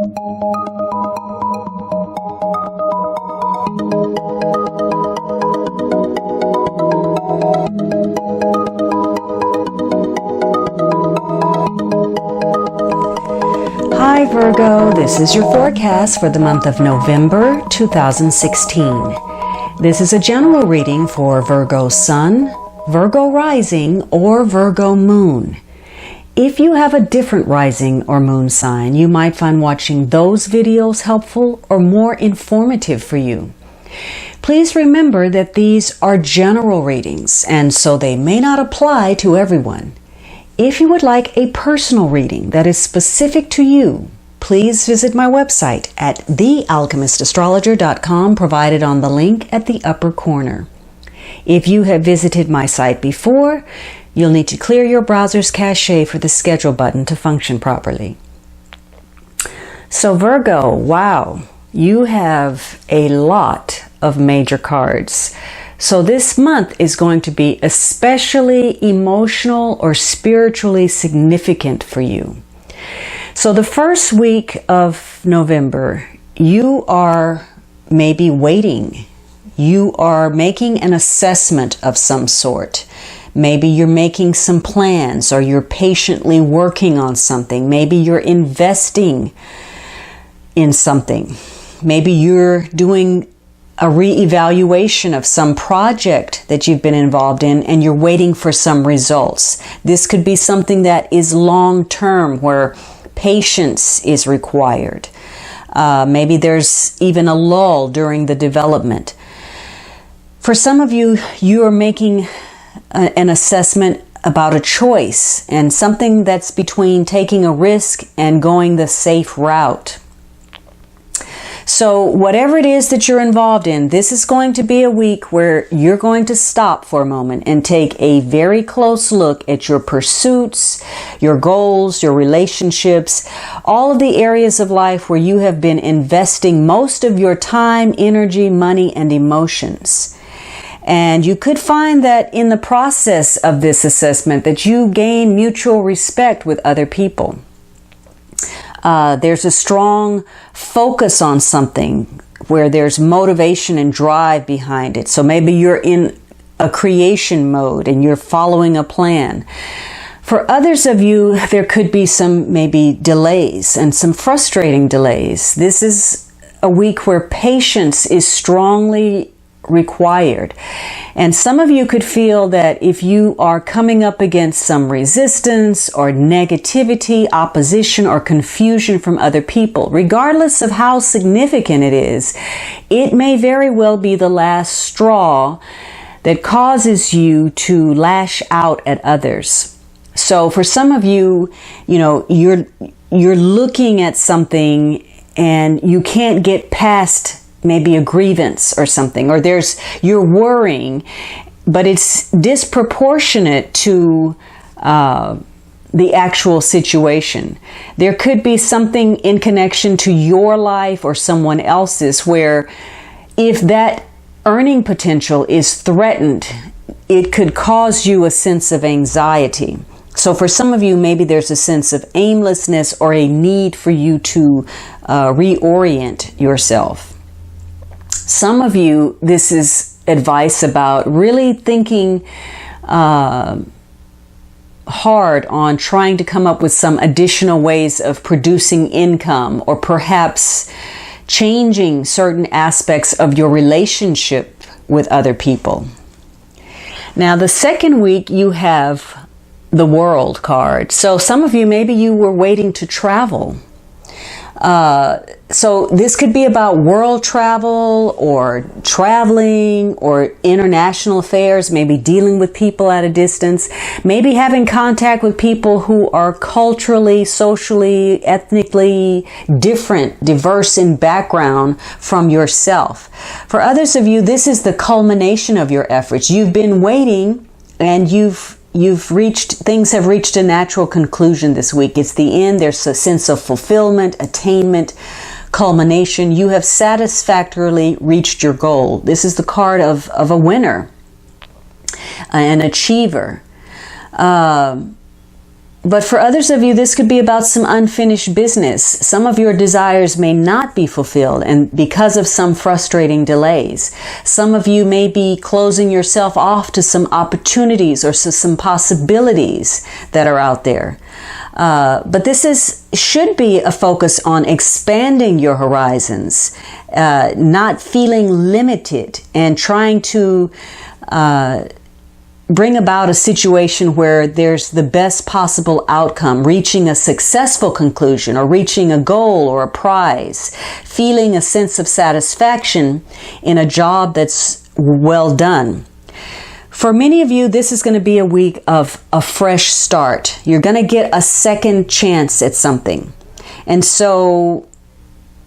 Hi Virgo, this is your forecast for the month of November 2016. This is a general reading for Virgo Sun, Virgo Rising, or Virgo Moon. If you have a different rising or moon sign, you might find watching those videos helpful or more informative for you. Please remember that these are general readings, and so they may not apply to everyone. If you would like a personal reading that is specific to you, please visit my website at thealchemistastrologer.com, provided on the link at the upper corner. If you have visited my site before, you'll need to clear your browser's cache for the schedule button to function properly. So Virgo, wow, you have a lot of major cards. So this month is going to be especially emotional or spiritually significant for you. So the first week of November, you are maybe waiting. You are making an assessment of some sort. Maybe you're making some plans, or you're patiently working on something. Maybe you're investing in something. Maybe you're doing a reevaluation of some project that you've been involved in, and you're waiting for some results. This could be something that is long-term, where patience is required. Maybe there's even a lull during the development. For some of you, you are making an assessment about a choice, and something that's between taking a risk and going the safe route. So whatever it is that you're involved in, this is going to be a week where you're going to stop for a moment and take a very close look at your pursuits, your goals, your relationships, all of the areas of life where you have been investing most of your time, energy, money, and emotions. And you could find that in the process of this assessment that you gain mutual respect with other people. There's a strong focus on something where there's motivation and drive behind it. So maybe you're in a creation mode and you're following a plan. For others of you, there could be some maybe delays and some frustrating delays. This is a week where patience is strongly required. And some of you could feel that if you are coming up against some resistance or negativity, opposition, or confusion from other people, regardless of how significant it is, it may very well be the last straw that causes you to lash out at others. So for some of you, you're looking at something and you can't get past maybe a grievance or something, or you're worrying, but it's disproportionate to the actual situation. There could be something in connection to your life or someone else's where if that earning potential is threatened, it could cause you a sense of anxiety. So for some of you, maybe there's a sense of aimlessness or a need for you to reorient yourself. Some of you, this is advice about really thinking hard on trying to come up with some additional ways of producing income, or perhaps changing certain aspects of your relationship with other people. Now, the second week you have the World card. So some of you, maybe you were waiting to travel. So this could be about world travel or traveling or international affairs, maybe dealing with people at a distance, maybe having contact with people who are culturally, socially, ethnically diverse in background from yourself. For others of you, this is the culmination of your efforts. You've been waiting and things have reached a natural conclusion this week. It's the end. There's a sense of fulfillment, attainment, culmination. You have satisfactorily reached your goal. This is the card of a winner, an achiever. But for others of you, this could be about some unfinished business. Some of your desires may not be fulfilled, and because of some frustrating delays. Some of you may be closing yourself off to some opportunities or to some possibilities that are out there. But this should be a focus on expanding your horizons, not feeling limited, and trying to bring about a situation where there's the best possible outcome, reaching a successful conclusion or reaching a goal or a prize, feeling a sense of satisfaction in a job that's well done. For many of you, this is going to be a week of a fresh start. You're going to get a second chance at something. And so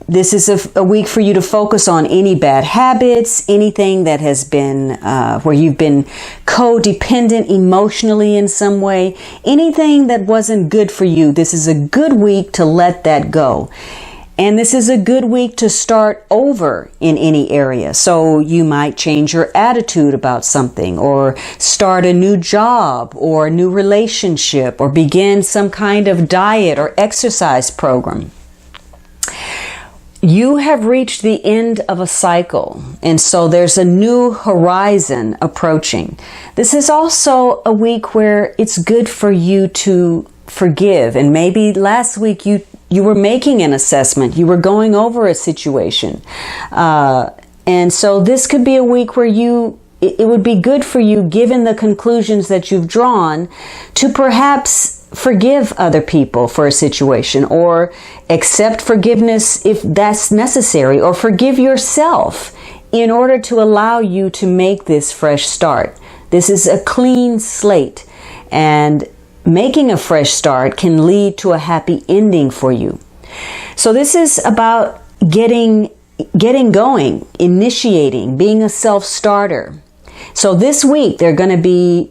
this is a week for you to focus on any bad habits, anything that has been, where you've been codependent emotionally in some way, anything that wasn't good for you. This is a good week to let that go. And this is a good week to start over in any area. So you might change your attitude about something, or start a new job or a new relationship, or begin some kind of diet or exercise program. You have reached the end of a cycle, and so there's a new horizon approaching. This is also a week where it's good for you to forgive. And maybe last week you were making an assessment, you were going over a situation. And so this could be a week where it would be good for you, given the conclusions that you've drawn, to perhaps forgive other people for a situation, or accept forgiveness if that's necessary, or forgive yourself in order to allow you to make this fresh start. This is a clean slate, and making a fresh start can lead to a happy ending for you. So this is about getting going, initiating, being a self-starter. So this week there are going to be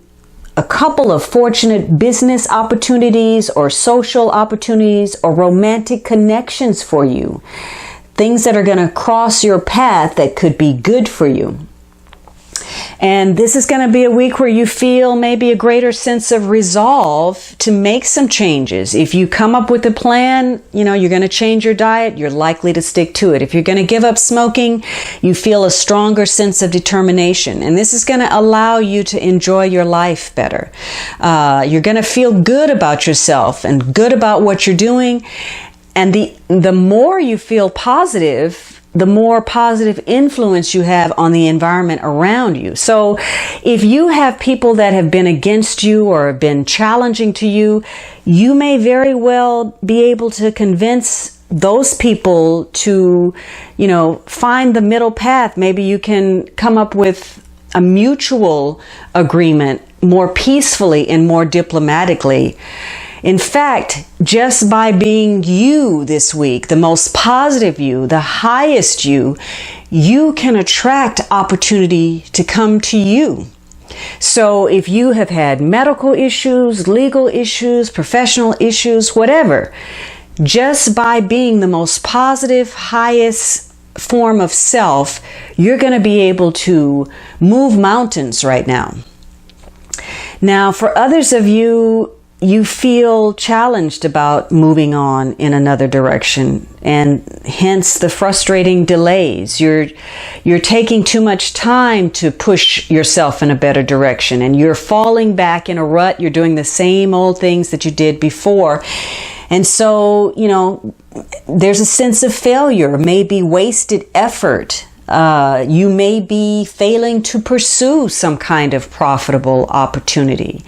a couple of fortunate business opportunities, or social opportunities, or romantic connections for you. Things that are going to cross your path that could be good for you. And this is going to be a week where you feel maybe a greater sense of resolve to make some changes. If you come up with a plan, you're going to change your diet, you're likely to stick to it. If you're going to give up smoking, you feel a stronger sense of determination. And this is going to allow you to enjoy your life better. You're going to feel good about yourself and good about what you're doing. And the more you feel positive, the more positive influence you have on the environment around you. So if you have people that have been against you or have been challenging to you, you may very well be able to convince those people to, find the middle path. Maybe you can come up with a mutual agreement more peacefully and more diplomatically. In fact, just by being you this week, the most positive you, the highest you can attract opportunity to come to you. So if you have had medical issues, legal issues, professional issues, whatever, just by being the most positive, highest form of self, you're going to be able to move mountains right now. Now, for others of you, you feel challenged about moving on in another direction, and hence the frustrating delays. You're taking too much time to push yourself in a better direction, and you're falling back in a rut. You're doing the same old things that you did before. And so, there's a sense of failure, maybe wasted effort. You may be failing to pursue some kind of profitable opportunity.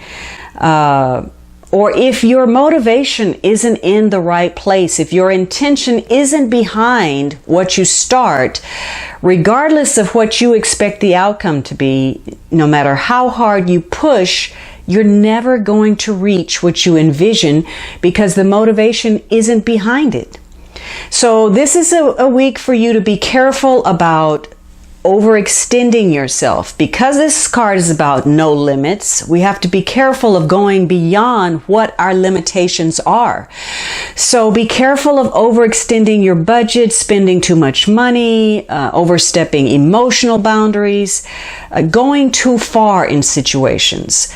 Or if your motivation isn't in the right place, if your intention isn't behind what you start, regardless of what you expect the outcome to be, no matter how hard you push, you're never going to reach what you envision because the motivation isn't behind it. So this is a week for you to be careful about overextending yourself. Because this card is about no limits, we have to be careful of going beyond what our limitations are. So be careful of overextending your budget, spending too much money, overstepping emotional boundaries, going too far in situations.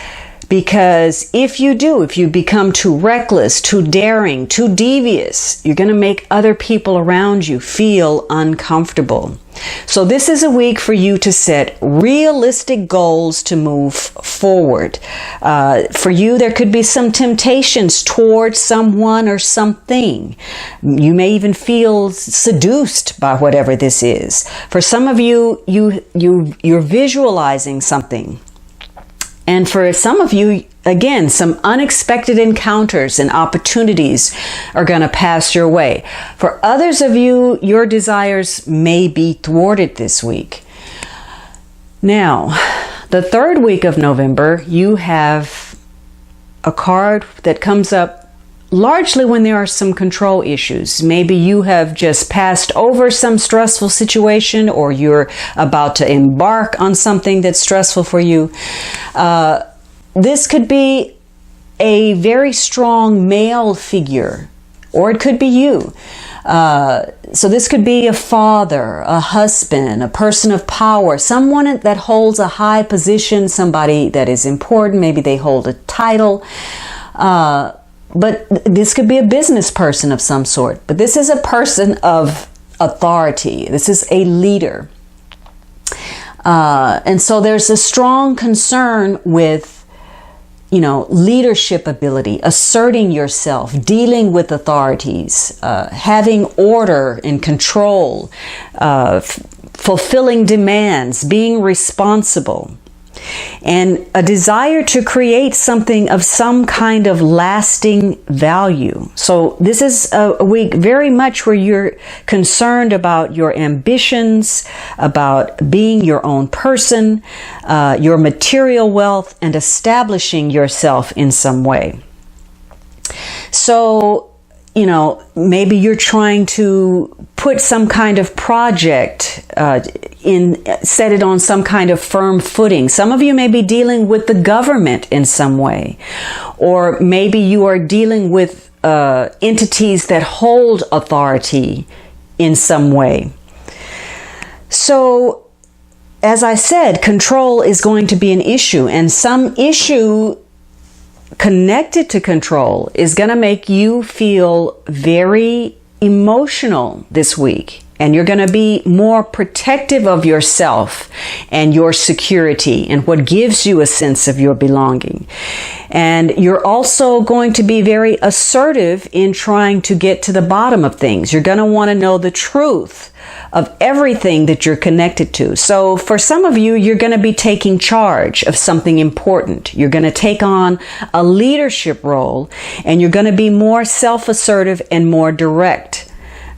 Because if you become too reckless, too daring, too devious, you're going to make other people around you feel uncomfortable. So this is a week for you to set realistic goals to move forward. For you, there could be some temptations towards someone or something. You may even feel seduced by whatever this is. For some of you, you're visualizing something. And for some of you, again, some unexpected encounters and opportunities are going to pass your way. For others of you, your desires may be thwarted this week. Now, the third week of November, you have a card that comes up largely when there are some control issues. Maybe you have just passed over some stressful situation, or you're about to embark on something that's stressful for you. This could be a very strong male figure, or it could be you. So this could be a father, a husband, a person of power, someone that holds a high position, somebody that is important. Maybe they hold a title. But this could be a business person of some sort. But this is a person of authority. This is a leader. And so there's a strong concern with, leadership ability, asserting yourself, dealing with authorities, having order and control, fulfilling demands, being responsible. And a desire to create something of some kind of lasting value. So this is a week very much where you're concerned about your ambitions, about being your own person, your material wealth, and establishing yourself in some way. So, maybe you're trying to put some kind of project set it on some kind of firm footing. Some of you may be dealing with the government in some way, or maybe you are dealing with entities that hold authority in some way. So, as I said, control is going to be an issue, and some issue connected to control is going to make you feel very emotional this week. And you're going to be more protective of yourself and your security and what gives you a sense of your belonging. And you're also going to be very assertive in trying to get to the bottom of things. You're going to want to know the truth of everything that you're connected to. So for some of you, you're going to be taking charge of something important. You're going to take on a leadership role, and you're going to be more self-assertive and more direct.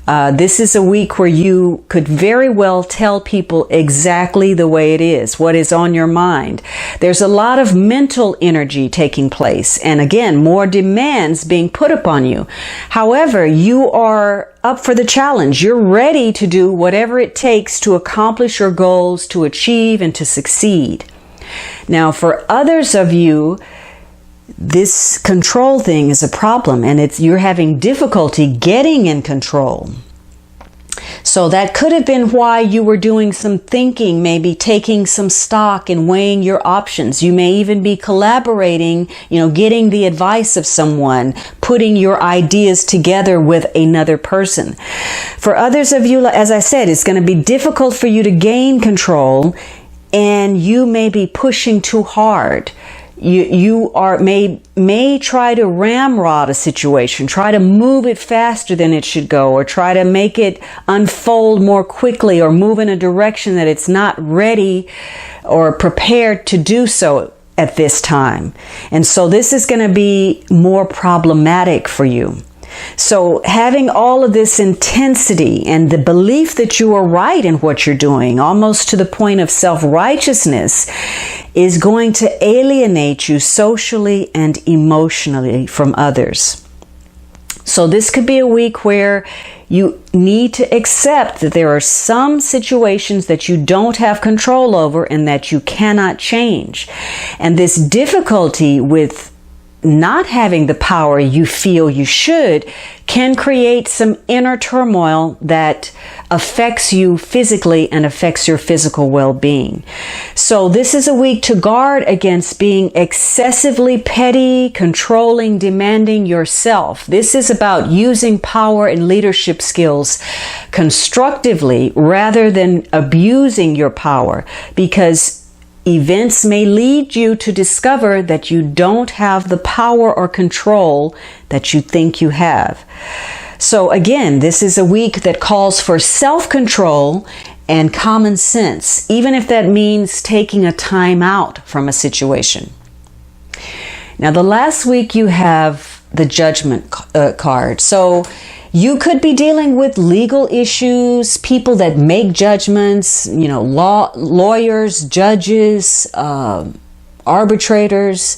This is a week where you could very well tell people exactly the way it is, what is on your mind. There's a lot of mental energy taking place, and again, more demands being put upon you. However, you are up for the challenge. You're ready to do whatever it takes to accomplish your goals, to achieve and to succeed. Now, for others of you, this control thing is a problem, and you're having difficulty getting in control. So that could have been why you were doing some thinking, maybe taking some stock and weighing your options. You may even be collaborating, getting the advice of someone, putting your ideas together with another person. For others of you, as I said, it's going to be difficult for you to gain control, and you may be pushing too hard. You may try to ramrod a situation, try to move it faster than it should go, or try to make it unfold more quickly, or move in a direction that it's not ready or prepared to do so at this time. And so this is going to be more problematic for you. So having all of this intensity and the belief that you are right in what you're doing, almost to the point of self-righteousness, is going to alienate you socially and emotionally from others. So this could be a week where you need to accept that there are some situations that you don't have control over and that you cannot change. And this difficulty with not having the power you feel you should can create some inner turmoil that affects you physically and affects your physical well-being. So this is a week to guard against being excessively petty, controlling, demanding yourself. This is about using power and leadership skills constructively rather than abusing your power, because events may lead you to discover that you don't have the power or control that you think you have. So again, this is a week that calls for self-control and common sense, even if that means taking a time out from a situation. Now, the last week you have the Judgment card. So you could be dealing with legal issues, people that make judgments, lawyers, judges, arbitrators.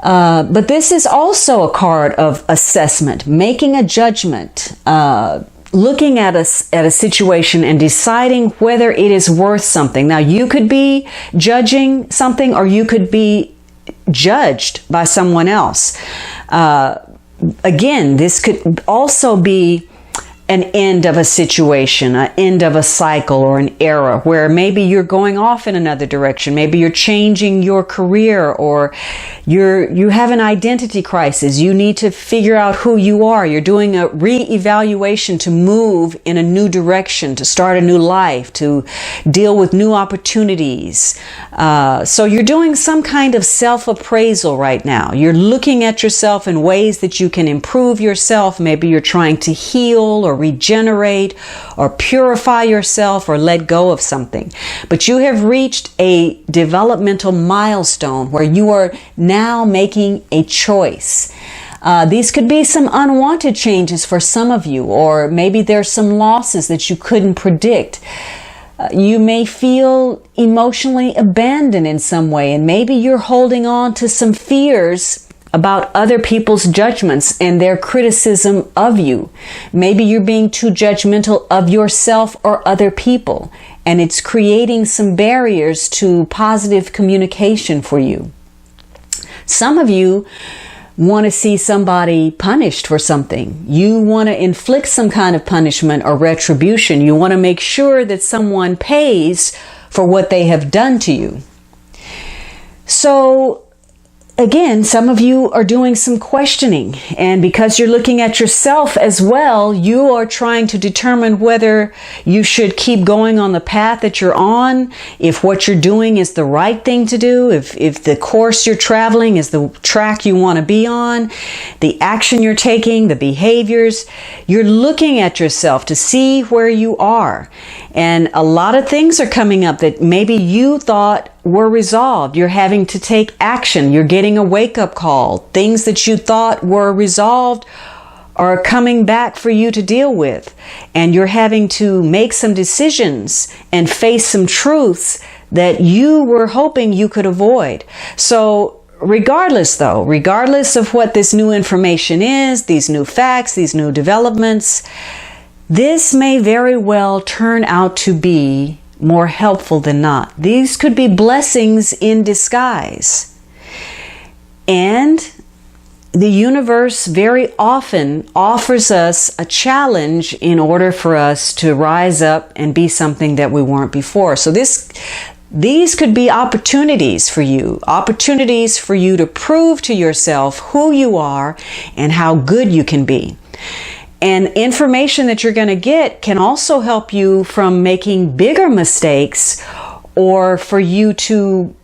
But this is also a card of assessment, making a judgment, looking at a situation and deciding whether it is worth something. Now, you could be judging something, or you could be judged by someone else. Again, this could also be an end of a situation, an end of a cycle or an era where maybe you're going off in another direction. Maybe you're changing your career, or you have an identity crisis. You need to figure out who you are. You're doing a re-evaluation to move in a new direction, to start a new life, to deal with new opportunities. So you're doing some kind of self-appraisal right now. You're looking at yourself in ways that you can improve yourself. Maybe you're trying to heal or regenerate or purify yourself or let go of something. But you have reached a developmental milestone where you are now making a choice. These could be some unwanted changes for some of you, or maybe there's some losses that you couldn't predict. You may feel emotionally abandoned in some way, and maybe you're holding on to some fears about other people's judgments and their criticism of you. Maybe you're being too judgmental of yourself or other people, and it's creating some barriers to positive communication for you. Some of you want to see somebody punished for something. You want to inflict some kind of punishment or retribution. You want to make sure that someone pays for what they have done to you. So again, some of you are doing some questioning, and because you're looking at yourself as well, you are trying to determine whether you should keep going on the path that you're on, if what you're doing is the right thing to do, if the course you're traveling is the track you want to be on, the action you're taking, the behaviors. You're looking at yourself to see where you are. And a lot of things are coming up that maybe you thought were resolved. You're having to take action. You're getting a wake-up call. Things that you thought were resolved are coming back for you to deal with. And you're having to make some decisions and face some truths that you were hoping you could avoid. So regardless of what this new information is, these new facts, these new developments, this may very well turn out to be more helpful than not. These could be blessings in disguise. And the universe very often offers us a challenge in order for us to rise up and be something that we weren't before. So these could be opportunities for you to prove to yourself who you are and how good you can be. And information that you're going to get can also help you from making bigger mistakes, or for you to,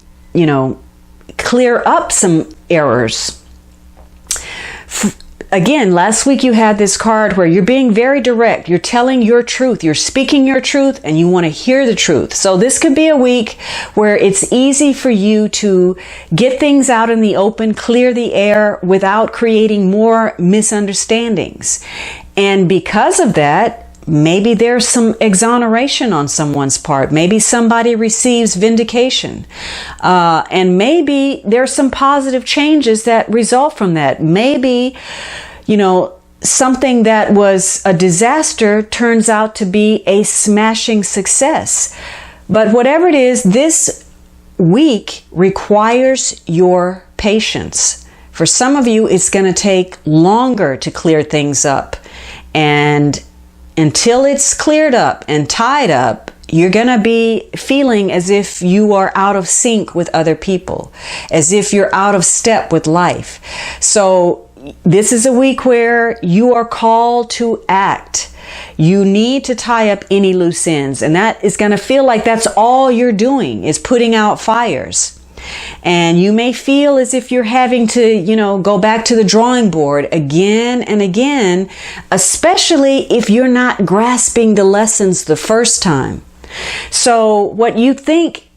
clear up some errors. Again, last week you had this card where you're being very direct. You're telling your truth. You're speaking your truth, and you want to hear the truth. So this could be a week where it's easy for you to get things out in the open, clear the air without creating more misunderstandings. And because of that, maybe there's some exoneration on someone's part. Maybe somebody receives vindication. And maybe there's some positive changes that result from that. Maybe, something that was a disaster turns out to be a smashing success. But whatever it is, this week requires your patience For some of you, it's going to take longer to clear things up. And until it's cleared up and tied up, you're going to be feeling as if you are out of sync with other people, as if you're out of step with life. So this is a week where you are called to act. You need to tie up any loose ends, and that is going to feel like that's all you're doing is putting out fires. And you may feel as if you're having to, go back to the drawing board again and again, especially if you're not grasping the lessons the first time. So what you think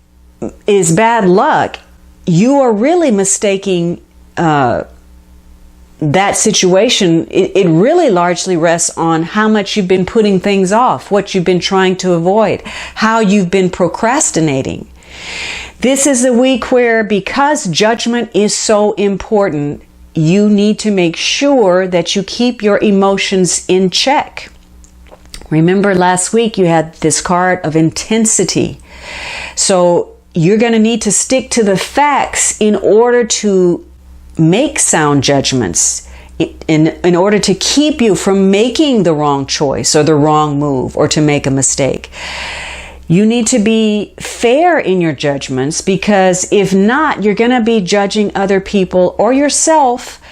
is bad luck, you are really mistaking that situation. It really largely rests on how much you've been putting things off, what you've been trying to avoid, how you've been procrastinating. This is a week where, because judgment is so important, you need to make sure that you keep your emotions in check. Remember last week you had this card of intensity. So you're going to need to stick to the facts in order to make sound judgments, in order to keep you from making the wrong choice or the wrong move or to make a mistake. You need to be fair in your judgments, because if not, you're going to be judging other people or yourself,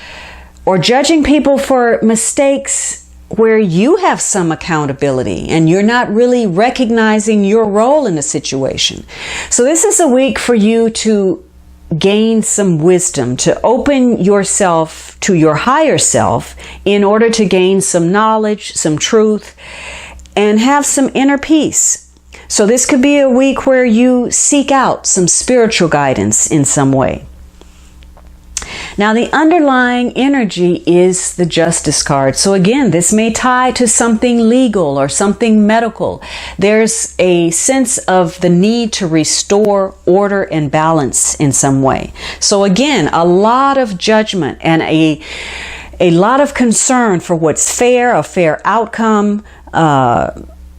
or judging people for mistakes where you have some accountability and you're not really recognizing your role in the situation. So this is a week for you to gain some wisdom, to open yourself to your higher self in order to gain some knowledge, some truth, and have some inner peace. So this could be a week where you seek out some spiritual guidance in some way. Now, the underlying energy is the Justice card. So again, this may tie to something legal or something medical. There's a sense of the need to restore order and balance in some way. So again, a lot of judgment and a lot of concern for what's fair, a fair outcome.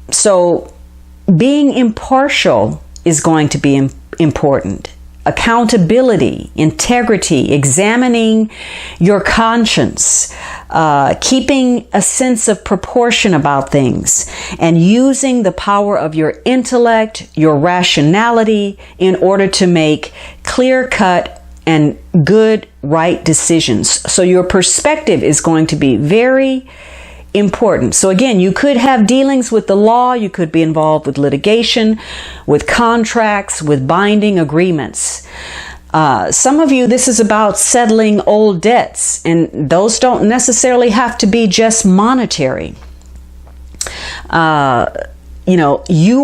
So being impartial is going to be important. Accountability, integrity, examining your conscience, keeping a sense of proportion about things, and using the power of your intellect, your rationality, in order to make clear-cut and good, right decisions. So your perspective is going to be very important. So again, you could have dealings with the law, you could be involved with litigation, with contracts, with binding agreements. Some of you, this is about settling old debts, and those don't necessarily have to be just monetary. You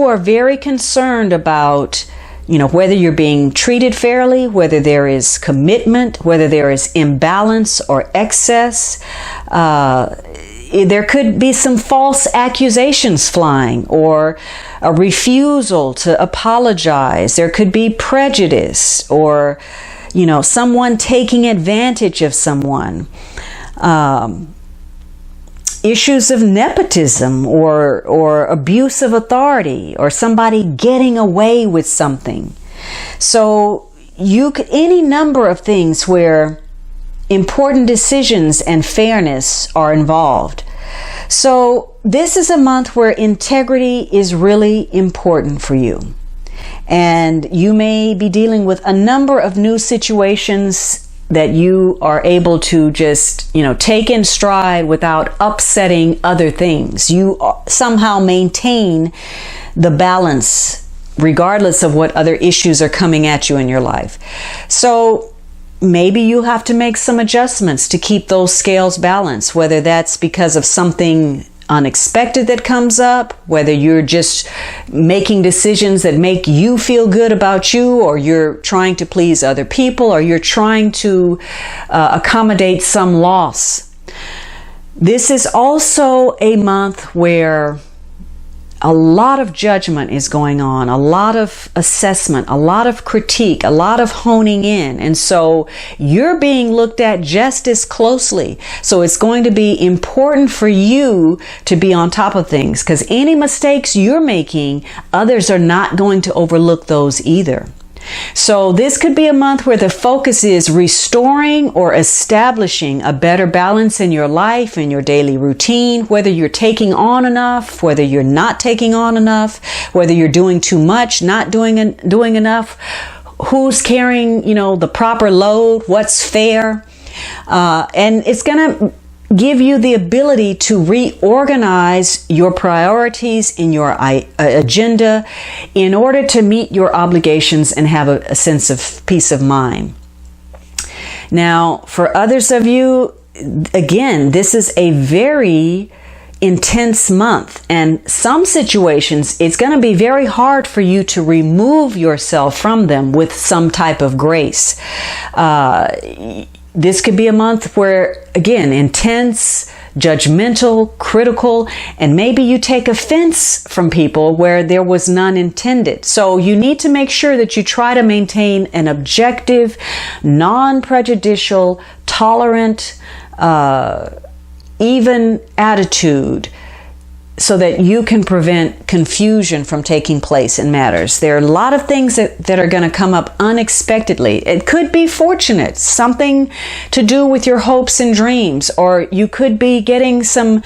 are very concerned about whether you're being treated fairly, whether there is commitment, whether there is imbalance or excess. There could be some false accusations flying, or a refusal to apologize. There could be prejudice, or, someone taking advantage of someone. Issues of nepotism or abuse of authority, or somebody getting away with something. So any number of things where important decisions and fairness are involved. So this is a month where integrity is really important for you. And you may be dealing with a number of new situations that you are able to just, take in stride without upsetting other things. You somehow maintain the balance regardless of what other issues are coming at you in your life. So maybe you have to make some adjustments to keep those scales balanced, whether that's because of something unexpected that comes up, whether you're just making decisions that make you feel good about you, or you're trying to please other people, or you're trying to accommodate some loss. This is also a month where a lot of judgment is going on, a lot of assessment, a lot of critique, a lot of honing in. And so you're being looked at just as closely. So it's going to be important for you to be on top of things, because any mistakes you're making, others are not going to overlook those either. So this could be a month where the focus is restoring or establishing a better balance in your life, in your daily routine, whether you're taking on enough, whether you're not taking on enough, whether you're doing too much, not doing enough, who's carrying, the proper load, what's fair. And it's going to give you the ability to reorganize your priorities in your agenda in order to meet your obligations and have a sense of peace of mind. Now, for others of you, again, this is a very intense month, and some situations it's going to be very hard for you to remove yourself from them with some type of grace. This could be a month where, again, intense, judgmental, critical, and maybe you take offense from people where there was none intended. So you need to make sure that you try to maintain an objective, non-prejudicial, tolerant, even attitude, so that you can prevent confusion from taking place in matters. There are a lot of things that are going to come up unexpectedly. It could be fortunate, something to do with your hopes and dreams, or you could be getting some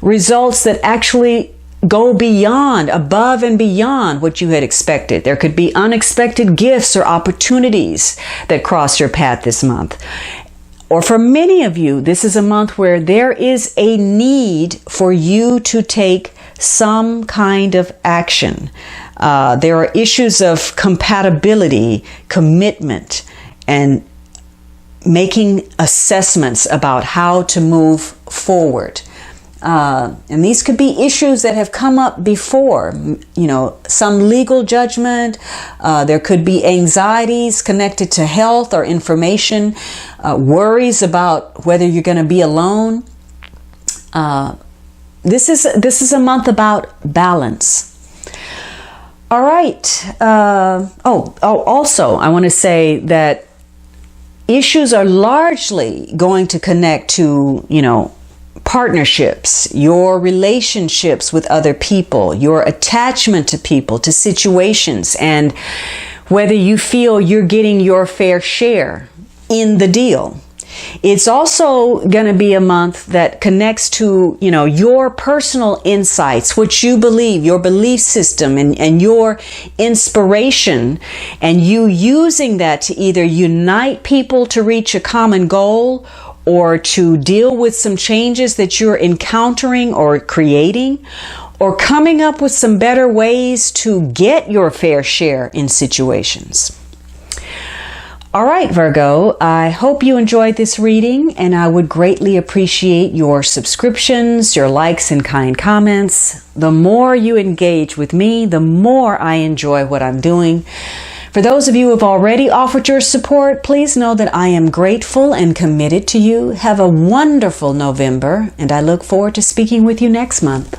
results that actually go beyond, above and beyond what you had expected. There could be unexpected gifts or opportunities that cross your path this month. Or for many of you, this is a month where there is a need for you to take some kind of action. There are issues of compatibility, commitment, and making assessments about how to move forward. And these could be issues that have come up before, some legal judgment. There could be anxieties connected to health or information, worries about whether you're going to be alone. This is a month about balance. All right. Also, I want to say that issues are largely going to connect to, partnerships, your relationships with other people, your attachment to people, to situations, and whether you feel you're getting your fair share in the deal. It's also going to be a month that connects to, your personal insights, what you believe, your belief system, and your inspiration, and you using that to either unite people to reach a common goal or to deal with some changes that you're encountering or creating, or coming up with some better ways to get your fair share in situations. All right, Virgo, I hope you enjoyed this reading, and I would greatly appreciate your subscriptions, your likes and kind comments. The more you engage with me, the more I enjoy what I'm doing. For those of you who have already offered your support, please know that I am grateful and committed to you. Have a wonderful November, and I look forward to speaking with you next month.